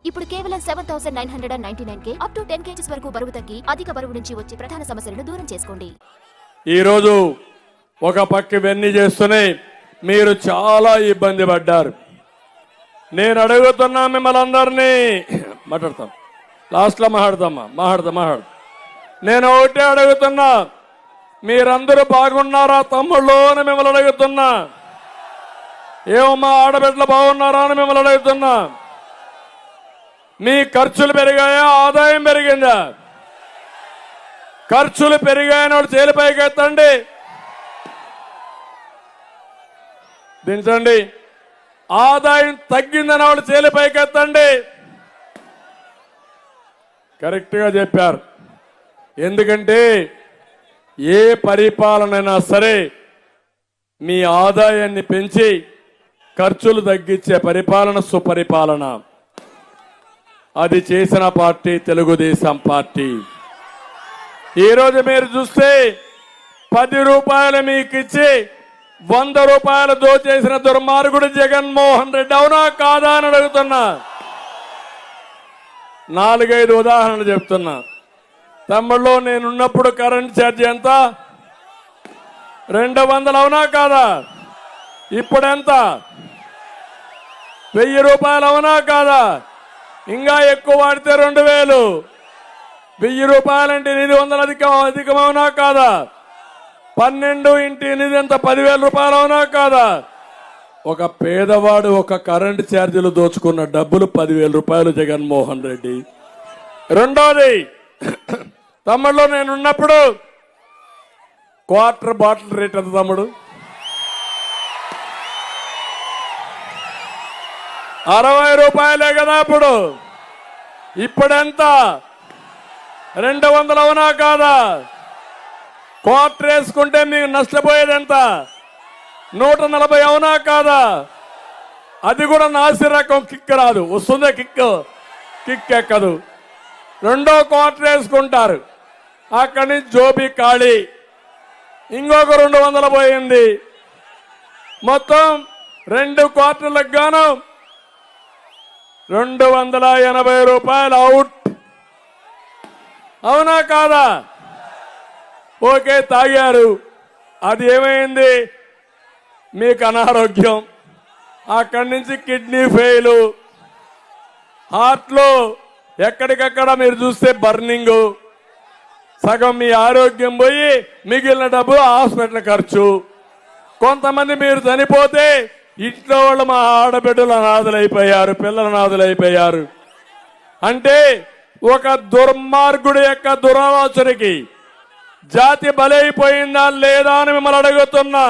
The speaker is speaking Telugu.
ఇప్పుడు కేవలం 7,999 అప్ టు 10 kgs వరకు బరువు తగ్గి అధిక బరువు నుంచి వచ్చే ప్రధాన సమస్యలను దూరం చేసుకోండి. ఈ రోజు ఒక పక్క వెన్ని చేస్తూనే మీరు చాలా ఇబ్బంది పడ్డారు. నేను అడుగుతున్నా మిమ్మల్ని అందరినీ మాట్లాడతాం, లాస్ట్లో మాట్లాడతా. నేను ఒకటే అడుగుతున్నా, మీరందరూ బాగున్నారా తమ్ముళ్ళు అని మిమ్మల్ని అడుగుతున్నా. ఏమమ్మా ఆడబిడ్డలు బాగున్నారా అని మిమ్మల్ని అడుగుతున్నా. మీ ఖర్చులు పెరిగాయా, ఆదాయం పెరిగిందా? ఖర్చులు పెరిగాయని వాడు చేలిపైకి ఎత్తండి, దించండి. ఆదాయం తగ్గిందని వాడు చేలిపైకి ఎత్తండి. కరెక్ట్గా చెప్పారు. ఎందుకంటే ఏ పరిపాలనైనా సరే మీ ఆదాయాన్ని పెంచి ఖర్చులు తగ్గించే పరిపాలన సుపరిపాలన. అది చేసిన పార్టీ తెలుగుదేశం పార్టీ. ఈరోజు మీరు చూస్తే 10 రూపాయలు మీకు ఇచ్చి 100 రూపాయలు దోచేసిన దుర్మార్గుడు జగన్మోహన్ రెడ్డి, అవునా కాదా అని అడుగుతున్నా. 4-5 ఉదాహరణలు చెప్తున్నా. తమ్ముళ్ళు, నేనున్నప్పుడు కరెంట్ ఛార్జీ ఎంత? 200, అవునా కాదా? ఇప్పుడెంత? 1000 రూపాయలు, అవునా కాదా? ఇంకా ఎక్కువ వాడితే 2000. 1000 రూపాయలంటే 800 అధికం, అవునా కాదా? 12 × 8 ఎంత? 10,000 రూపాయలు, అవునా కాదా? ఒక పేదవాడు ఒక కరెంట్ ఛార్జీలు దోచుకున్న డబ్బులు 10,000 రూపాయలు జగన్మోహన్ రెడ్డి. రెండోది, తమ్ముళ్ళు, నేనున్నప్పుడు క్వార్టర్ బాటిల్ రేట్ ఎంత తమ్ముడు? 60 రూపాయలే కదా అప్పుడు. ఇప్పుడెంత? 200, అవునా కాదా? క్వార్టర్ వేసుకుంటే మీకు నష్టపోయేది ఎంత? 140, అవునా కాదా? అది కూడా నాసి రకం కిక్ రాదు, వస్తుందే కిక్ ఎక్కదు. రెండో క్వార్టర్ వేసుకుంటారు, అక్కడి నుంచి జోబీ ఖాళీ, ఇంకొక 200 పోయింది. మొత్తం 2 క్వార్టర్లకు గాను 280 రూపాయలు అవుట్, అవునా కాదా? ఓకే, తాగారు, అది ఏమైంది? మీకు అనారోగ్యం, అక్కడి నుంచి కిడ్నీ ఫెయిల్, హార్ట్లో ఎక్కడికక్కడ మీరు చూస్తే బర్నింగ్, సగం మీ ఆరోగ్యం పోయి మిగిలిన డబ్బు హాస్పిటల్ ఖర్చు. కొంతమంది మీరు చనిపోతే ఇంట్లో వాళ్ళు మా ఆడబిడ్డలు అనాథలైపోయారు, పిల్లలు అనాథలైపోయారు. అంటే ఒక దుర్మార్గుడి యొక్క దురాలోచనకి జాతి బలైపోయిందా లేదా అని మిమ్మల్ని అడుగుతున్నా.